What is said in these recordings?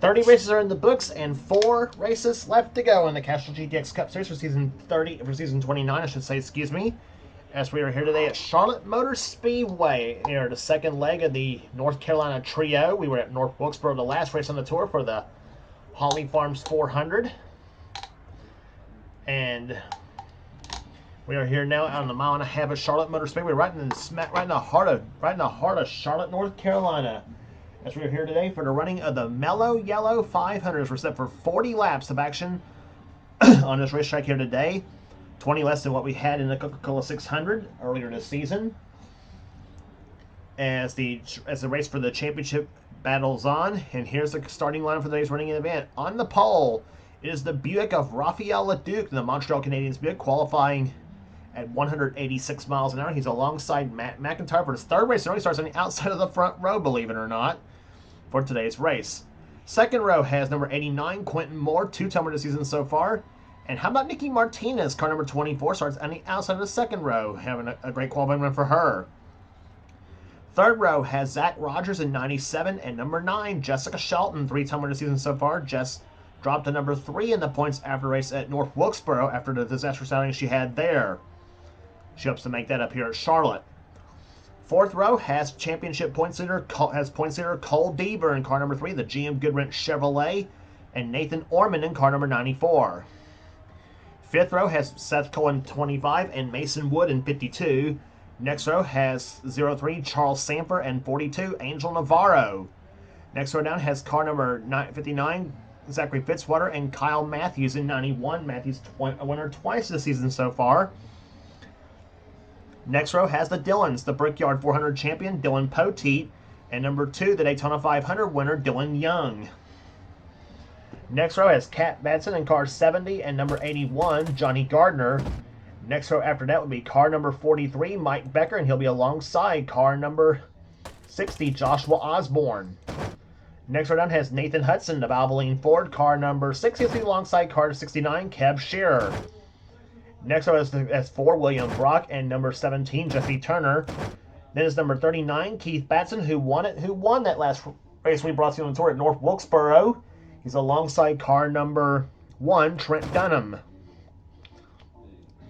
"30 races are in the books and 4 races left to go in the Castrol GTX Cup Series for season 29, I should say, excuse me. As we are here today at Charlotte Motor Speedway, near the second leg of the North Carolina Trio. We were at North Wilkesboro, the last race on the tour for the Holly Farms 400. And we are here now on the mile and a half of Charlotte Motor Speedway, right in the heart of Charlotte, North Carolina. As we are here today for the running of the Mello Yello 500s. We're set for 40 laps of action on this racetrack here today. 20 less than what we had in the Coca-Cola 600 earlier this season. As the race for the championship battles on, and here's the starting line for today's running event. On the pole, it is the Buick of Raphael LeDuc, the Montreal Canadiens Buick, qualifying at 186 miles an hour. He's alongside Matt McIntyre for his third race. It only starts on the outside of the front row, believe it or not, for today's race. Second row has number 89, Quentin Moore, 2-time winner this season so far. And how about Nikki Martinez, car number 24, starts on the outside of the second row, having a great qualifying run for her. Third row has Zach Rogers in 97, and number 9, Jessica Shelton, 3-time winner this season so far. Jess dropped to number 3 in the points after race at North Wilkesboro after the disastrous outing she had there. She hopes to make that up here at Charlotte. Fourth row has championship points leader Cole Deaver in car number 3, the GM Goodwrench Chevrolet, and Nathan Orman in car number 94. Fifth row has Seth Cohen 25 and Mason Wood in 52. Next row has 03 Charles Samper and 42 Angel Navarro. Next row down has car number 59 Zachary Fitzwater and Kyle Matthews in 91. Matthews a winner twice this season so far. Next row has the Dillons, the Brickyard 400 champion Dylan Poteet, and number 2 the Daytona 500 winner Dylan Young. Next row has Kat Batson in car 70 and number 81, Johnny Gardner. Next row after that would be car number 43, Mike Becker, and he'll be alongside car number 60, Joshua Osborne. Next row down has Nathan Hudson of Valvoline Ford, car number 60, alongside car 69, Kev Shearer. Next row has 4, William Brock, and number 17, Jesse Turner. Then is number 39, Keith Batson, who won that last race we brought to you on the tour at North Wilkesboro. He's alongside car number 1, Trent Dunham.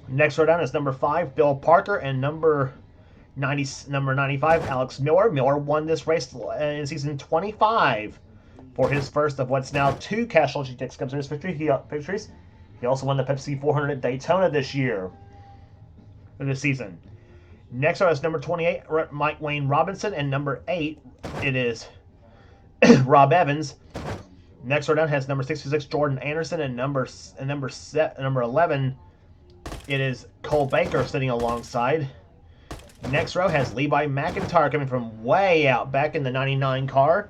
Next row down is number 5, Bill Parker, and number 95, Alex Miller. Miller won this race in season 25 for his first of what's now 2 Castrol GTX Cup Series victories. He also won the Pepsi 400 at Daytona this season. Next row is number 28, Mike Wayne Robinson, and number 8, it is Rob Evans. Next row down has number 66, Jordan Anderson, and number 11, it is Cole Baker sitting alongside. Next row has Levi McIntyre coming from way out back in the 99 car.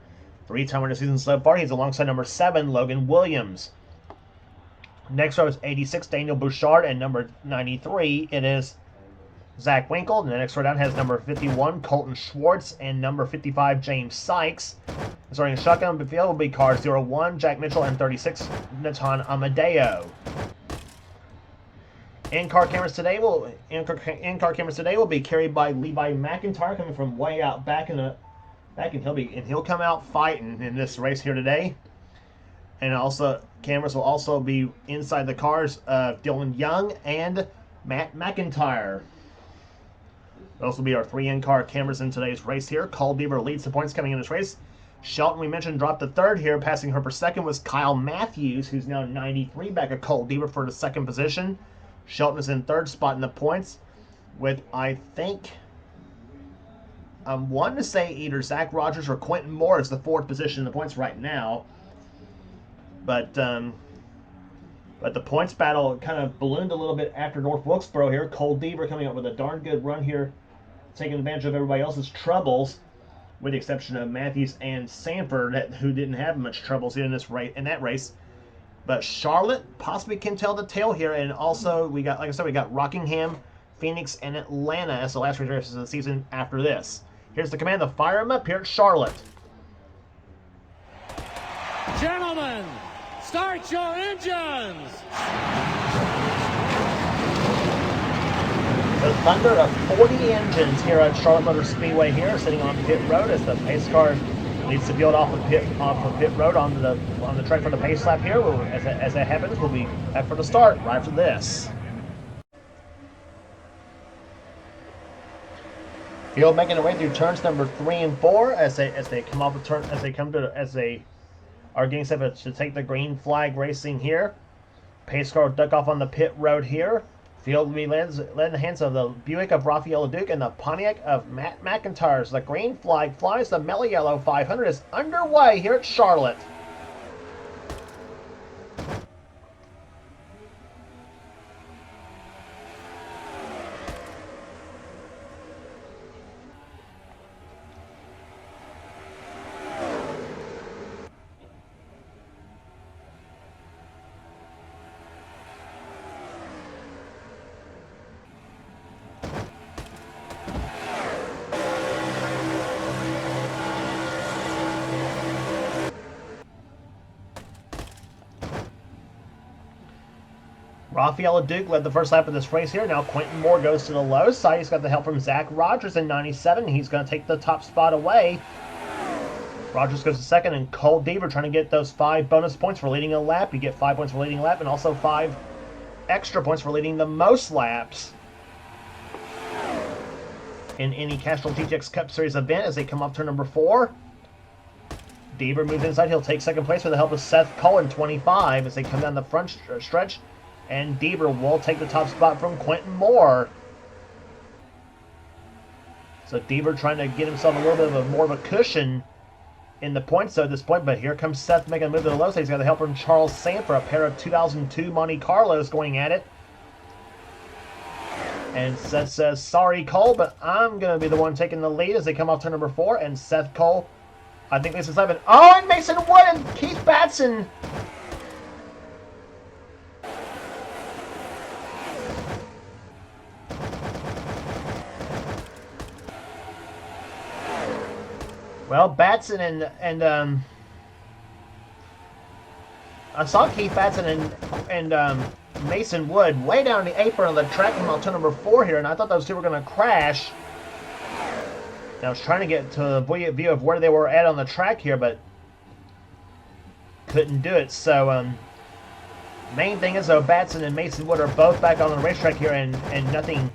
3-time winner season so far. He's alongside number 7, Logan Williams. Next row is 86, Daniel Bouchard, and number 93, it is Zach Winkle. And the next row down has number 51, Colton Schwartz, and number 55, James Sykes. Starting shotgun field will be car 01, Jack Mitchell, and 36, Natan Amadeo. In-car cameras today will be carried by Levi McIntyre, coming from way out back and he'll come out fighting in this race here today. And also cameras will also be inside the cars of Dylan Young and Matt McIntyre. Those will be our 3 in-car cameras in today's race here. Cole Deaver leads the points coming in this race. Shelton, we mentioned, dropped to 3rd here. Passing her for 2nd was Kyle Matthews, who's now 93, back of Cole Deaver for the 2nd position. Shelton is in 3rd spot in the points with, I think, I'm wanting to say either Zach Rogers or Quentin Moore is the 4th position in the points right now. But the points battle kind of ballooned a little bit after North Wilkesboro here. Cole Deaver coming up with a darn good run here, taking advantage of everybody else's troubles, with the exception of Matthews and Sanford, who didn't have much troubles in that race. But Charlotte possibly can tell the tale here, and also we got, like I said, we got Rockingham, Phoenix, and Atlanta as the last races of the season after this. Here's the command to fire them up here at Charlotte. Gentlemen, Start your engines! The thunder of 40 engines here at Charlotte Motor Speedway here, sitting on pit road as the pace car leads the field off of pit road on the track for the pace lap here. As that happens, we'll be back for the start right after this. Field making their way through turns number 3 and 4 as they come off the turn as they are getting set to take the green flag racing here. Pace car will duck off on the pit road here. Field will be led in the hands of the Buick of Raphael LeDuc and the Pontiac of Matt McIntyre. The green flag flies. The Mello Yello 500 is underway here at Charlotte. Raphael LeDuc led the first lap of this race here. Now Quentin Moore goes to the low side. He's got the help from Zach Rogers in 97. He's going to take the top spot away. Rogers goes to second, and Cole Deaver trying to get those 5 bonus points for leading a lap. You get 5 points for leading a lap and also 5 extra points for leading the most laps in any Castrol GTX Cup Series event as they come up turn number 4. Deaver moves inside. He'll take second place with the help of Seth Cole in 25 as they come down the front stretch. And Deaver will take the top spot from Quentin Moore. So Deaver trying to get himself a little bit more of a cushion in the points at this point. But here comes Seth making a move to the low side. He's got the help from Charles Sanford, a pair of 2002 Monte Carlos going at it. And Seth says, sorry, Cole, but I'm going to be the one taking the lead as they come off turn number 4. And Seth Cole, I think this is 11. Oh, and Mason Wood and Keith Batson. Well, Batson and I saw Keith Batson and Mason Wood way down the apron of the track on turn number 4 here, and I thought those two were going to crash. And I was trying to get to a view of where they were at on the track here, but couldn't do it. So, main thing is though, Batson and Mason Wood are both back on the racetrack here, and nothing,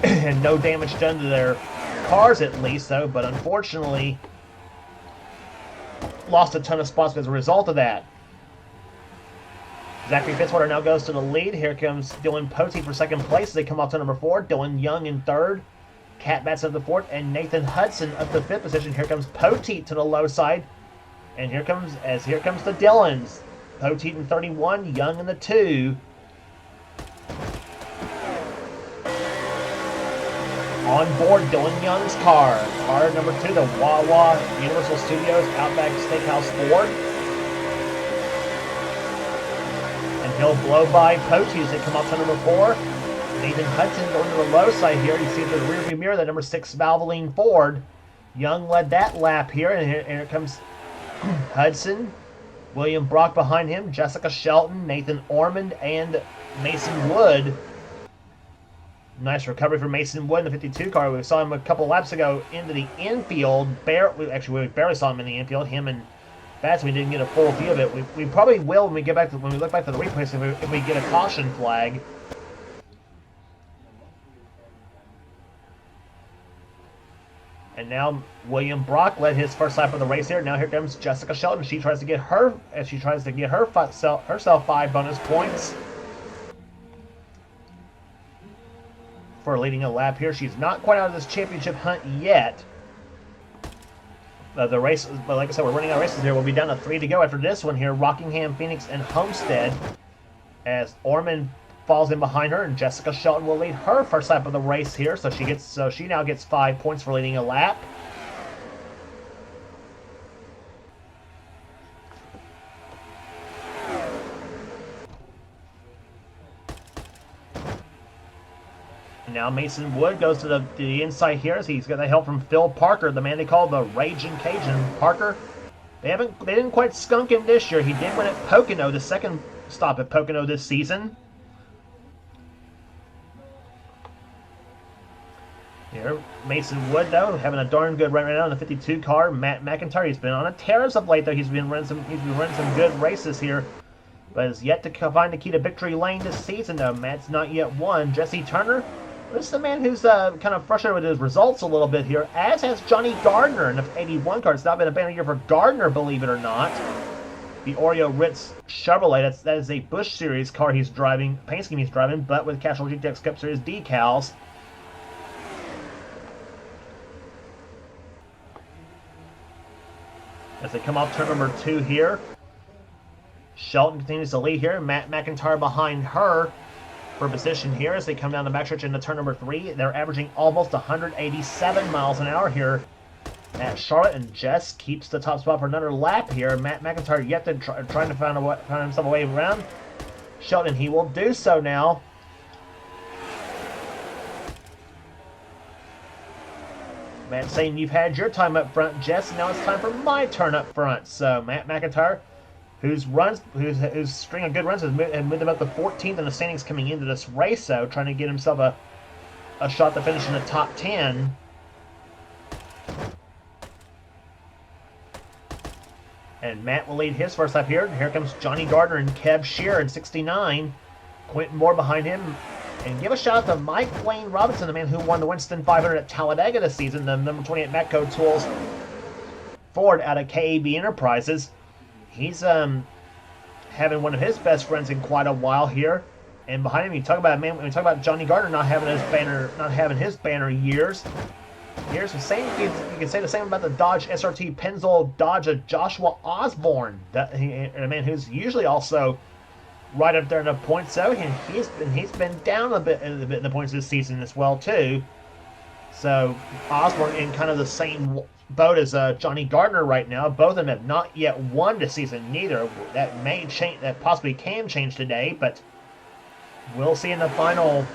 and no damage done to their cars at least, though, but unfortunately lost a ton of spots as a result of that. Zachary Fitzwater now goes to the lead. Here comes Dylan Poteet for second place as they come off to number 4. Dylan Young in third. Cat Batson up the 4th, and Nathan Hudson up the 5th position. Here comes Poteet to the low side, and here comes the Dylans. Poteet in 31, Young in the 2. On board Dylan Young's car. Car number 2, the Wawa Universal Studios Outback Steakhouse Ford. And he'll blow by Poteet as they come up to number 4. Nathan Hudson going to the low side here. You see the rearview mirror, the number 6 Valvoline Ford. Young led that lap here, and here comes Hudson. William Brock behind him, Jessica Shelton, Nathan Ormond, and Mason Wood. Nice recovery for Mason Wood in the 52 car. We saw him a couple laps ago into the infield. Actually, we barely saw him in the infield. Him and Batson, we didn't get a full view of it. We probably will when we look back to the replays if we get a caution flag. And now William Brock led his first lap of the race here. Now here comes Jessica Shelton. She tries to get herself 5 bonus points for leading a lap here. She's not quite out of this championship hunt yet. The race, but like I said, we're running out of races here. We'll be down to 3 to go after this one here. Rockingham, Phoenix, and Homestead. As Ormond falls in behind her, and Jessica Shelton will lead her first lap of the race here. So she now gets 5 points for leading a lap. Now Mason Wood goes to the inside here as he's got the help from Phil Parker, the man they call the Raging Cajun. Parker They didn't quite skunk him this year. He did win at Pocono, the second stop at Pocono this season. Here, Mason Wood, though, having a darn good run right now in the 52 car. Matt McIntyre, he's been on a tear as of late, though. He's been running some good races here, but has yet to find the key to victory lane this season, though. Matt's not yet won. Jesse Turner, this is a man who's kind of frustrated with his results a little bit here, as has Johnny Gardner in the 81 car. It's not been a bad year for Gardner, believe it or not. The Oreo Ritz Chevrolet, that is a Busch Series car he's driving, paint scheme he's driving, but with Castrol GTX Cup Series decals. As they come off turn number 2 here. Shelton continues to lead here. Matt McIntyre behind her for position here as they come down the backstretch into turn number 3. They're averaging almost 187 miles an hour here at Charlotte, and Jess keeps the top spot for another lap here. Matt McIntyre yet to trying to find himself a way around Shelton. He will do so now. Matt saying, you've had your time up front, Jess. Now it's time for my turn up front. So Matt McIntyre, whose string of good runs has moved him up to 14th in the standings coming into this race, so trying to get himself a shot to finish in the top 10. And Matt will lead his first lap here. Here comes Johnny Gardner and Kev Shear in 69. Quentin Moore behind him. And give a shout out to Mike Wayne Robinson, the man who won the Winston 500 at Talladega this season, the number 28 Matco Tools Ford out of KAB Enterprises. He's having one of his best runs in quite a while here. And behind him, when you talk about Johnny Gardner not having his banner years. Here's the same. You can say the same about the Dodge SRT Pennzoil Dodge of Joshua Osborne, a man who's usually also right up there in the points, though, and he's been down a bit in the points this season as well too. So Osborne in kind of the same boat as Johnny Gardner right now. Both of them have not yet won this season. Neither. That may change. That possibly can change today, but we'll see in the final.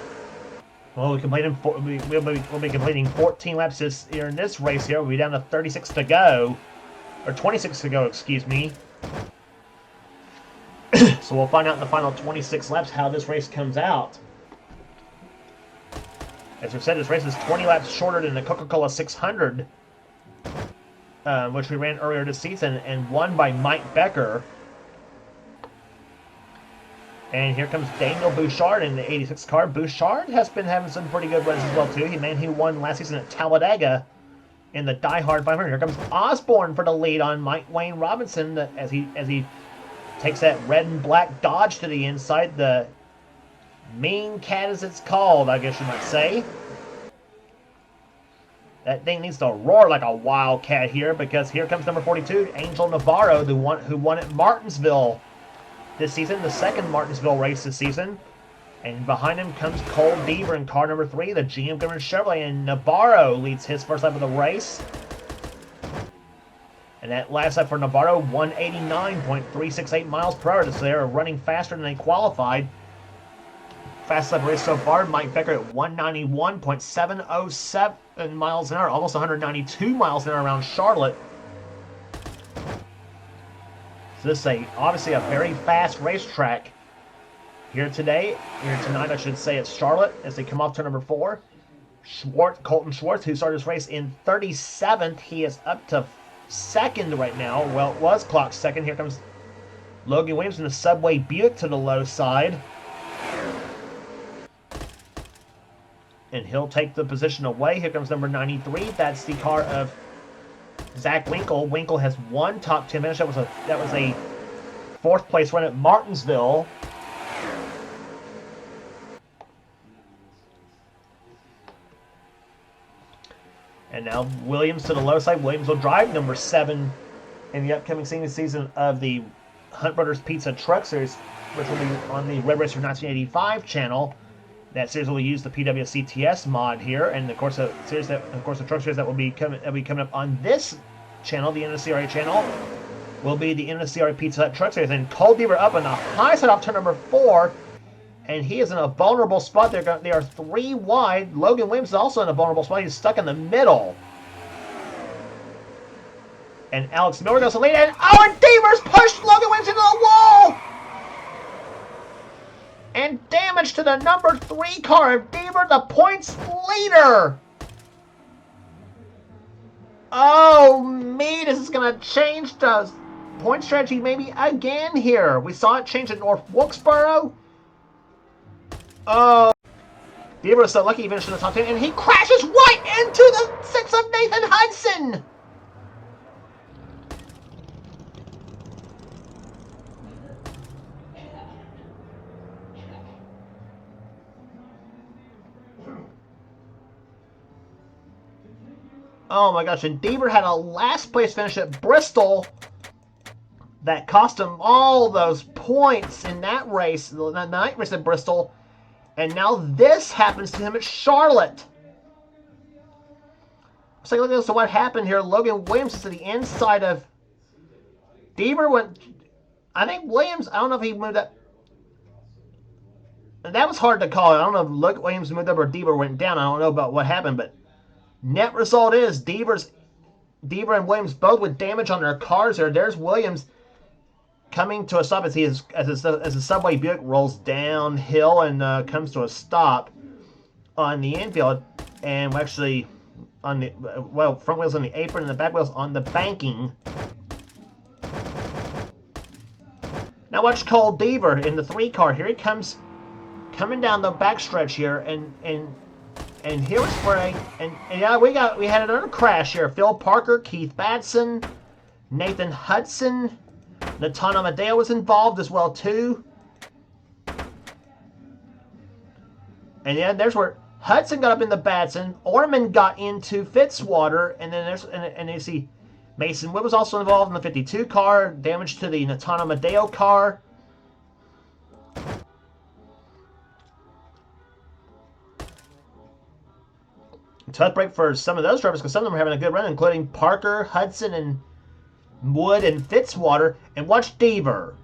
Well, we'll be completing 14 laps here in this race here. We'll be down to 36 to go, or 26 to go, excuse me. So we'll find out in the final 26 laps how this race comes out. As we said, this race is 20 laps shorter than the Coca-Cola 600, which we ran earlier this season, and won by Mike Becker. And here comes Daniel Bouchard in the 86 car. Bouchard has been having some pretty good runs as well too. He won last season at Talladega in the Die Hard 500. Here comes Osborne for the lead on Mike Wayne Robinson as he takes that red and black Dodge to the inside. The Mean Cat, as it's called, I guess you might say. That thing needs to roar like a wildcat here, because here comes number 42, Angel Navarro, who won at Martinsville this season, the second Martinsville race this season. And behind him comes Cole Deaver in car number 3, the GM Government Chevrolet, and Navarro leads his first lap of the race. And that last lap for Navarro, 189.368 miles per hour. So they're running faster than they qualified. Fast lap race so far, Mike Becker at 191.707 miles an hour, almost 192 miles an hour around Charlotte. So this is obviously a very fast racetrack here tonight, I should say, at Charlotte, as they come off turn number 4. Colton Schwartz, who started this race in 37th, he is up to second right now. Well, it was clocked second. Here comes Logan Williams in the Subway Buick to the low side. And he'll take the position away. Here comes number 93. That's the car of Zach Winkle. Winkle has one top 10 finish. That was a 4th place run at Martinsville. And now Williams to the low side. Williams will drive number 7 in the upcoming senior season of the Hunt Brothers Pizza Truck Series, which will be on the Red Racer 1985 channel. That series will use the PWCTS mod here, and of course the truck series that will be coming up on this channel, the NNSCRA channel, will be the NNSCRA Pizza Hut Truck Series. And Cole Deaver up on the high side off turn number 4, and he is in a vulnerable spot. They are 3 wide. Logan Williams is also in a vulnerable spot. He's stuck in the middle. And Alex Miller goes to lead, and Deaver's pushed Logan Williams into the wall! And damage to the number 3 car. Deaver, the points leader. Oh, me, this is going to change the point strategy maybe again here. We saw it change at North Wilkesboro. Oh, Deaver was so lucky he finished in the top 10, and he crashes right into the 6 of Nathan Hudson. Oh my gosh, and Deaver had a last place finish at Bristol that cost him all those points in that race, the night race at Bristol, and now this happens to him at Charlotte. Let's take a look at what happened here. Logan Williams is to the inside of Deaver. Went, I think Williams, I don't know if he moved up. That was hard to call. I don't know if Logan Williams moved up or Deaver went down. I don't know about what happened, but net result is Deaver and Williams both with damage on their cars there. There's Williams coming to a stop as the Subway Buick rolls downhill and comes to a stop on the infield, and actually on the front wheels on the apron and the back wheels on the banking. Now watch Cole Deaver in the 3 car. Here he comes, coming down the backstretch here, and here was where yeah, we had another crash here. Phil Parker, Keith Batson, Nathan Hudson, Nathan Amadeo was involved as well too. And yeah, there's where Hudson got up in the Batson, Orman got into Fitzwater, and then and you see Mason Wood was also involved in the 52 car, damage to the Nathan Amadeo car. Tough break for some of those drivers because some of them are having a good run, including Parker, Hudson, and Wood and Fitzwater. And watch Deaver.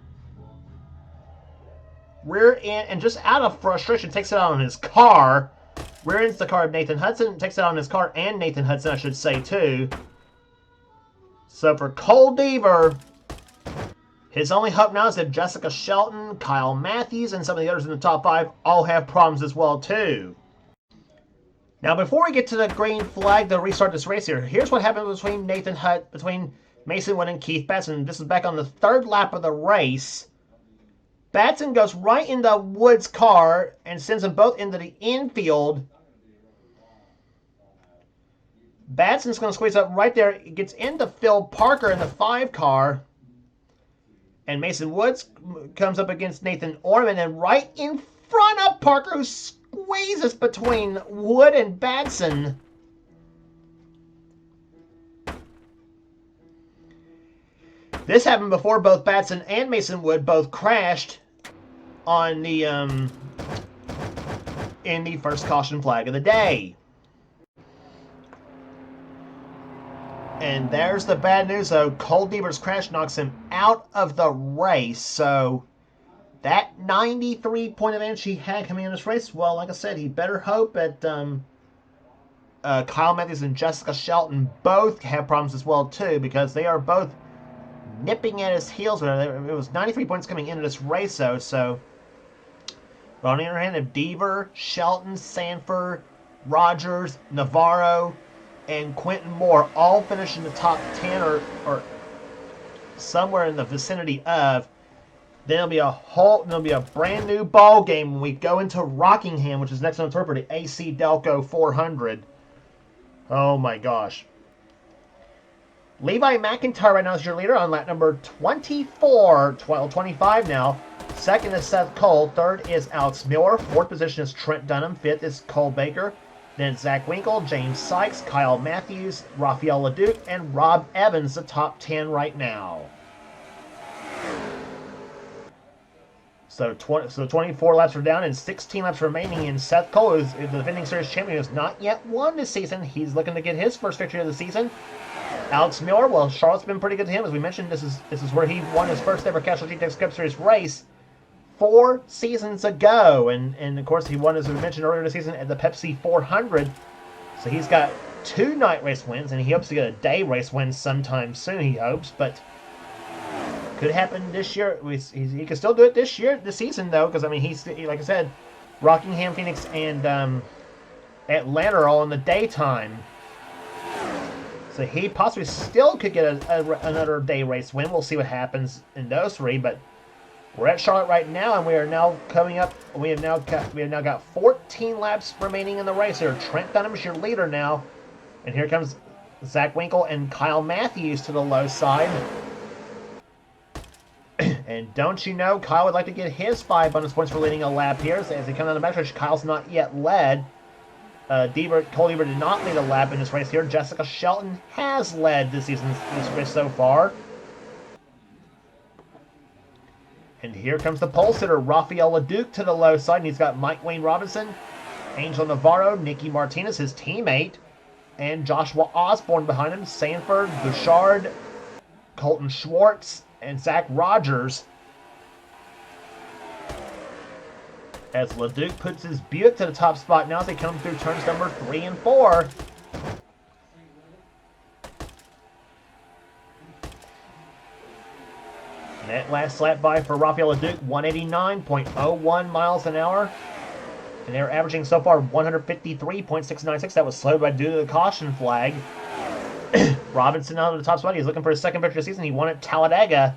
Rear end, and just out of frustration, takes it out on his car. Rear ends the car of Nathan Hudson, takes it out on his car and Nathan Hudson, I should say, too. So for Cole Deaver, his only hope now is that Jessica Shelton, Kyle Matthews, and some of the others in the top 5 all have problems as well, too. Now, before we get to the green flag to restart this race here, here's what happened between between Mason Wood and Keith Batson. This is back on the 3rd lap of the race. Batson goes right into Wood's car and sends them both into the infield. Batson's going to squeeze up right there. He gets into Phil Parker in the 5 car. And Mason Woods comes up against Nathan Orman, and right in front of Parker, who squeezes between Wood and Batson. This happened before both Batson and Mason Wood both crashed on the in the first caution flag of the day. And there's the bad news, though. Cole Deaver's crash knocks him out of the race. So that 93-point advantage he had coming in this race, well, like I said, he better hope that Kyle Matthews and Jessica Shelton both have problems as well, too, because they are both nipping at his heels. It was 93 points coming into this race, though. So, but on the other hand, if Deaver, Shelton, Sanford, Rogers, Navarro, and Quentin Moore all finish in the top 10 or somewhere in the vicinity of, then there'll be a brand new ball game when we go into Rockingham, which is next on tour for the AC Delco 400. Oh my gosh. Levi McIntyre right now is your leader on lap number 25 now. Second is Seth Cole. Third is Alex Miller. Fourth position is Trent Dunham. Fifth is Cole Baker. Then it's Zach Winkle, James Sykes, Kyle Matthews, Rafael LeDuc, and Rob Evans, the top 10 right now. So 24 laps are down and 16 laps remaining, and Seth Cole, is the defending series champion, has not yet won this season. He's looking to get his first victory of the season. Alex Miller, well, Charlotte's been pretty good to him. As we mentioned, this is where he won his first ever Castrol GTX Cup Series race 4 seasons ago. And of course, he won, as we mentioned earlier this season, at the Pepsi 400. So he's got 2 night race wins, and he hopes to get a day race win sometime soon, he hopes, but could happen this year. He could still do it this season, though, because, I mean, like I said, Rockingham, Phoenix, and Atlanta are all in the daytime. So he possibly still could get another day race win. We'll see what happens in those 3, but we're at Charlotte right now, and we are now coming up. We have now got 14 laps remaining in the race here. Trent Dunham's your leader now, and here comes Zach Winkle and Kyle Matthews to the low side. And don't you know, Kyle would like to get his 5 bonus points for leading a lap here. So as he comes down the backstretch, Kyle's not yet led. Cole Ebert did not lead a lap in this race here. Jessica Shelton has led this race so far. And here comes the pole sitter, Rafael LeDuc, to the low side. And he's got Mike Wayne Robinson, Angel Navarro, Nicky Martinez, his teammate, and Joshua Osborne behind him. Sanford, Bouchard, Colton Schwartz, and Zach Rogers. As LeDuc puts his Buick to the top spot now as they come through turns number 3 and 4. And that last lap by for Rafael LeDuc, 189.01 miles an hour. And they're averaging so far 153.696. That was slowed by due to the caution flag. Robinson out of the top spot. He's looking for his second victory of the season. He won at Talladega.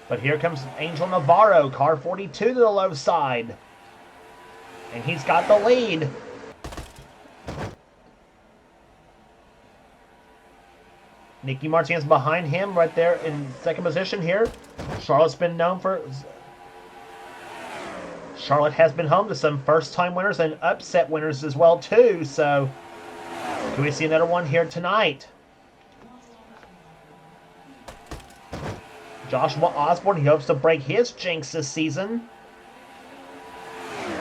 But here comes Angel Navarro, car 42 to the low side. And he's got the lead. Nicky Martinez behind him right there in second position here. Charlotte has been home to some first-time winners and upset winners as well, too. So, can we see another one here tonight? Joshua Osborne, he hopes to break his jinx this season.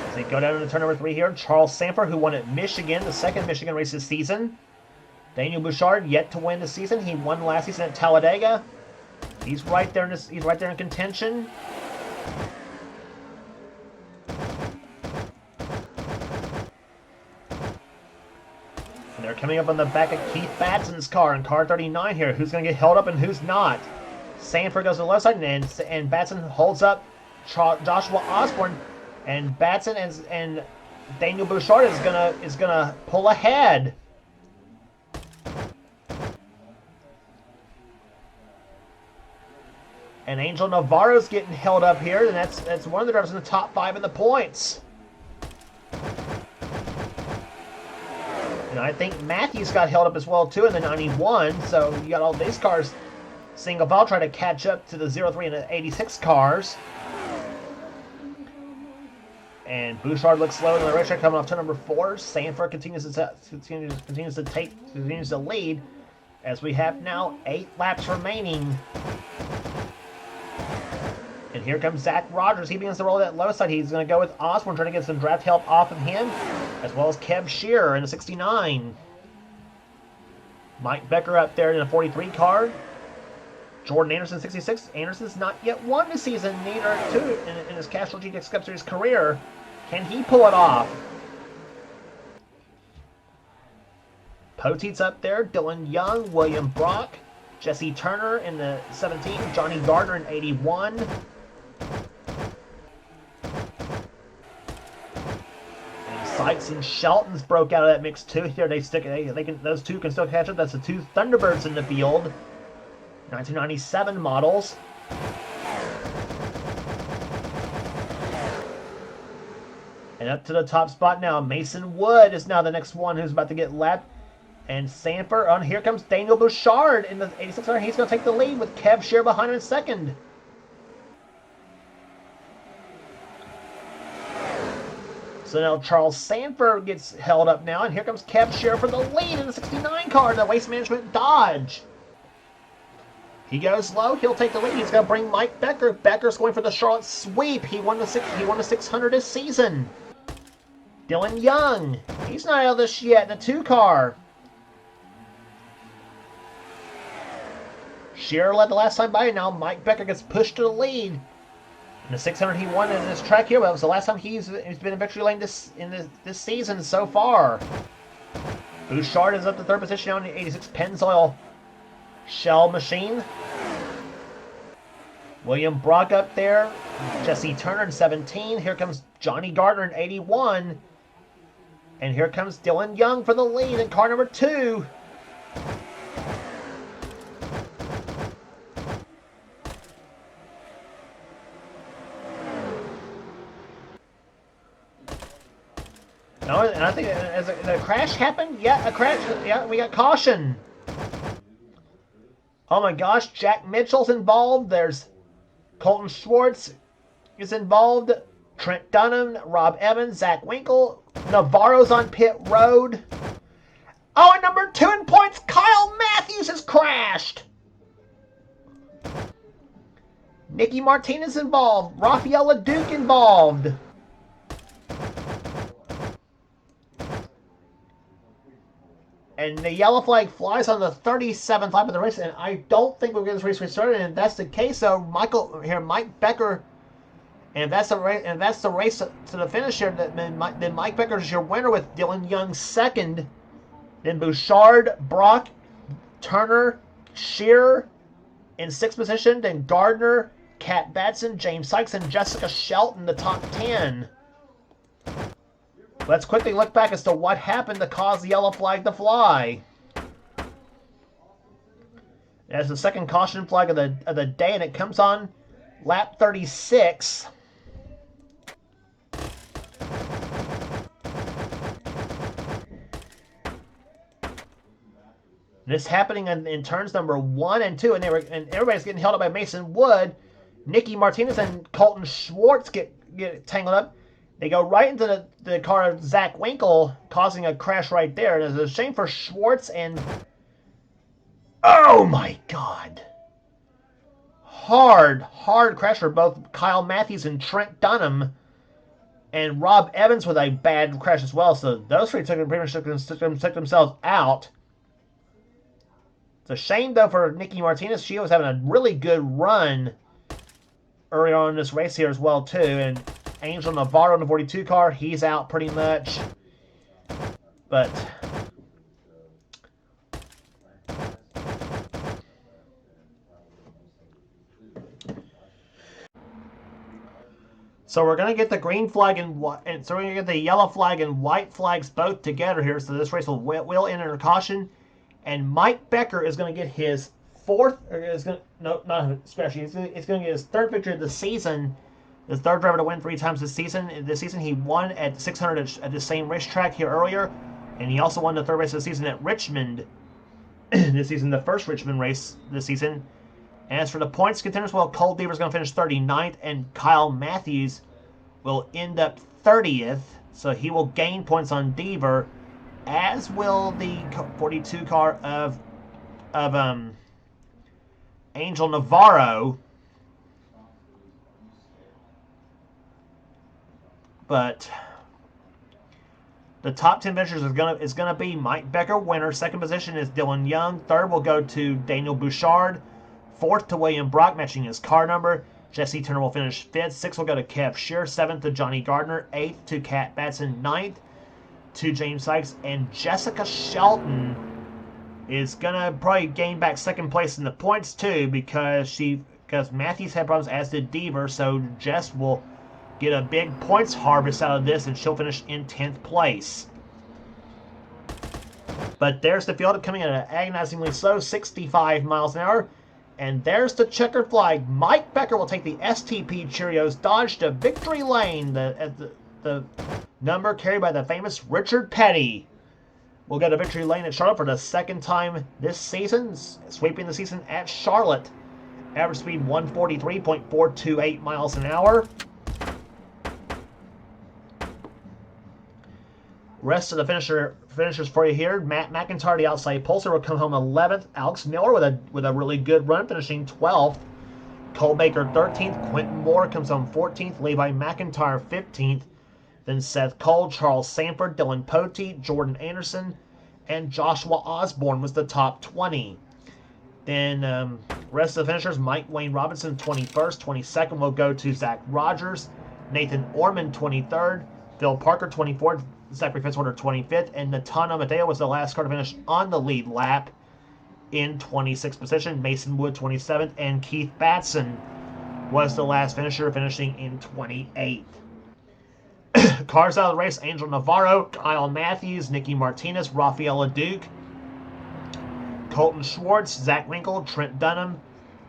As they go down into turn number 3 here, Charles Sanford, who won at Michigan, the second Michigan race this season. Daniel Bouchard, yet to win this season. He won last season at Talladega. He's right there in contention. And they're coming up on the back of Keith Batson's car in car 39 here. Who's going to get held up and who's not? Sanford goes to the left side, and Batson holds up Joshua Osborne, and Batson and Daniel Bouchard is gonna pull ahead. And Angel Navarro's getting held up here, and that's one of the drivers in the top 5 in the points. And I think Matthews got held up as well too in the 91. So you got all these cars single file trying to catch up to the 03 and the 86 cars. And Bouchard looks slow in the racetrack coming off turn number 4. Sanford continues to lead as we have now 8 laps remaining. And here comes Zach Rogers. He begins to roll that low side. He's going to go with Osborne, trying to get some draft help off of him, as well as Kev Shearer in the 69. Mike Becker up there in the 43 car. Jordan Anderson, 66. Anderson's not yet won this season, neither too in his Castrol GTX Cup Series career. Can he pull it off? Poteet's up there. Dylan Young, William Brock, Jesse Turner in the 17. Johnny Gardner in 81. And Sykes and Shelton's broke out of that mix too. Here those two can still catch up. That's the 2 Thunderbirds in the field. 1997 models. And up to the top spot now, Mason Wood is now the next one who's about to get lapped. And Sanford, on here comes Daniel Bouchard in the 8600. He's going to take the lead with Kev Shearer behind him in second. So now Charles Sanford gets held up now, and here comes Kev Shearer for the lead in the 69 car, the Waste Management Dodge. He goes low. He'll take the lead. He's going to bring Mike Becker. Becker's going for the Charlotte sweep. He won the 600 this season. Dylan Young. He's not out of this yet in the 2 car. Shearer led the last time by. Now Mike Becker gets pushed to the lead. In the 600 he won in this track here, but it was the last time he's been in victory lane this season so far. Bouchard is up to third position now in the 86 Pennzoil Shell Machine. William Brock up there. Jesse Turner in 17. Here comes Johnny Gardner in 81. And here comes Dylan Young for the lead in car number 2. No, and I think as a crash happened. Yeah, a crash. Yeah, we got caution. Oh my gosh, Jack Mitchell's involved. There's Colton Schwartz is involved. Trent Dunham, Rob Evans, Zach Winkle. Navarro's on pit road. Oh, and number 2 in points, Kyle Matthews has crashed. Nicky Martinez involved. Rafael LeDuc involved. And the yellow flag flies on the 37th lap of the race, and I don't think we'll get this race restarted. And if that's the case, so Mike Becker, and if that's the race to the finish here, then Mike Becker is your winner with Dylan Young second. Then Bouchard, Brock, Turner, Shearer in 6th position. Then Gardner, Kat Batson, James Sykes, and Jessica Shelton the top 10. Let's quickly look back as to what happened to cause the yellow flag to fly. That's the second caution flag of the day, and it comes on lap 36. This happening in turns number 1 and 2, and everybody's getting held up by Mason Wood. Nicky Martinez and Colton Schwartz get tangled up. They go right into the car of Zach Winkle, causing a crash right there. And it's a shame for Schwartz and... Oh my God! Hard crash for both Kyle Matthews and Trent Dunham. And Rob Evans with a bad crash as well. So those three pretty much took themselves out. It's a shame, though, for Nicky Martinez. She was having a really good run earlier on in this race here as well, too. And Angel Navarro in the 42 car, he's out pretty much. But so we're gonna get the green flag and so we're gonna get the yellow flag and white flags both together here. So this race will end under caution, and Mike Becker is gonna get his fourth. Or is gonna not especially. It's gonna get his third victory of the season. The third driver to win 3 times this season. This season he won at 600 at the same racetrack here earlier, and he also won the third race of the season at Richmond this season, the first Richmond race this season. And as for the points contenders, well, Cole Deaver's going to finish 39th, and Kyle Matthews will end up 30th, so he will gain points on Deaver, as will the 42 car of Angel Navarro. But the top 10 finishers is gonna be Mike Becker, winner. Second position is Dylan Young. Third will go to Daniel Bouchard. Fourth to William Brock, matching his car number. Jesse Turner will finish 5th. 6th will go to Kev Shearer. 7th to Johnny Gardner. 8th to Kat Batson. 9th to James Sykes. And Jessica Shelton is gonna probably gain back second place in the points too, because Matthews had problems, as did Deaver. So Jess will get a big points harvest out of this, and she'll finish in 10th place. But there's the field coming in at an agonizingly slow 65 miles an hour. And there's the checkered flag. Mike Becker will take the STP Cheerios Dodge to victory lane. The number carried by the famous Richard Petty. We'll go to victory lane at Charlotte for the second time this season, sweeping the season at Charlotte. Average speed 143.428 miles an hour. Rest of the finishers for you here. Matt McIntyre, the outside pulser, will come home 11th. Alex Miller with a really good run, finishing 12th. Cole Baker 13th. Quentin Moore comes home 14th. Levi McIntyre 15th. Then Seth Cole, Charles Sanford, Dylan Poteet, Jordan Anderson, and Joshua Osborne was the top 20. Then rest of the finishers, Mike Wayne Robinson 21st. 22nd will go to Zach Rogers. Nathan Orman 23rd. Phil Parker, 24th. Zachary Fitzwater, 25th. And Natano Mateo was the last car to finish on the lead lap in 26th position. Mason Wood, 27th. And Keith Batson was the last finisher, finishing in 28th. Cars out of the race: Angel Navarro, Kyle Matthews, Nicky Martinez, Rafael LeDuc, Colton Schwartz, Zach Winkle, Trent Dunham,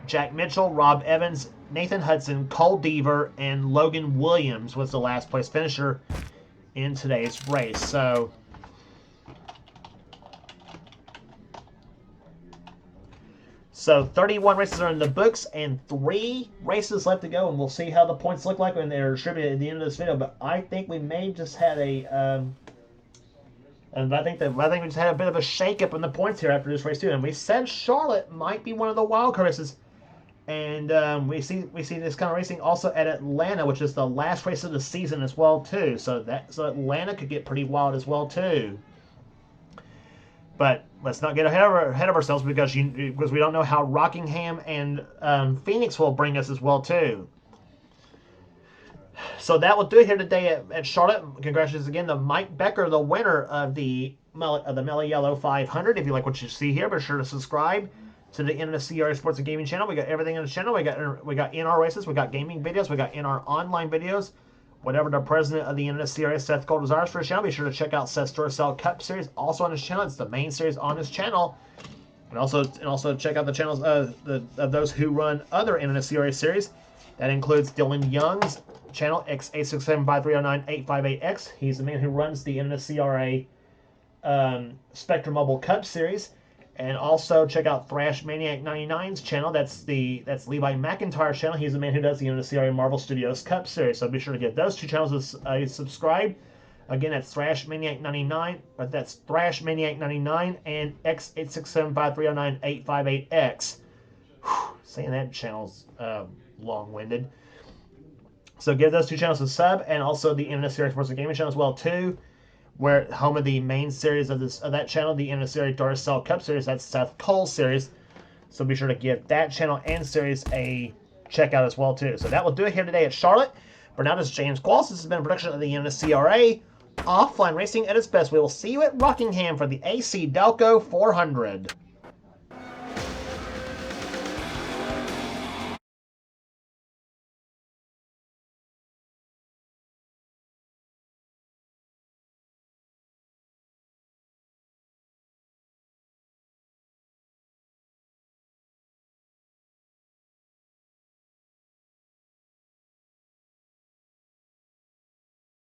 Jack Mitchell, Rob Evans, Nathan Hudson, Cole Deaver, and Logan Williams was the last place finisher in today's race. So 31 races are in the books and 3 races left to go, and we'll see how the points look like when they're distributed at the end of this video. But I think we may just had a and I think we just had a bit of a shake-up in the points here after this race too. And we said Charlotte might be one of the wild card races, and we see this kind of racing also at Atlanta, which is the last race of the season as well too. So Atlanta could get pretty wild as well too. But let's not get ahead of ourselves because we don't know how Rockingham and Phoenix will bring us as well too. So that will do it here today at Charlotte. Congratulations again to Mike Becker, the winner of the Mello Yello 500. If you like what you see here, be sure to subscribe to the NNSCRA Sports and Gaming channel. We got everything on the channel. We got NR races, we got gaming videos, we got NR online videos. Whatever the president of the NNSCRA, Seth Gold, desires for his channel, be sure to check out Seth's Duracell Cup series, also on his channel. It's the main series on his channel. And also check out the channels of those who run other NNSCRA series. That includes Dylan Young's channel, X8675309858X. He's the man who runs the NNSCRA Spectrum Mobile Cup series. And also check out Thrash Maniac 99's channel. That's Levi McIntyre's channel. He's the man who does the NNSCRA Marvel Studios Cup series. So be sure to get those 2 channels subscribed. Again, that's Thrash Maniac 99, but that's Thrash Maniac 99 and X8675309858X. Saying that channel's long-winded. So give those 2 channels a sub, and also the NNSCRA Sports and Gaming channel as well too, where home of the main series of that channel, the NNSCRA Duracell Cup series. That's Seth Cole's series. So be sure to give that channel and series a check out as well too. So that will do it here today at Charlotte. For now, this is James Qualls. This has been a production of the NNSCRA Offline Racing at its best. We will see you at Rockingham for the AC Delco 400.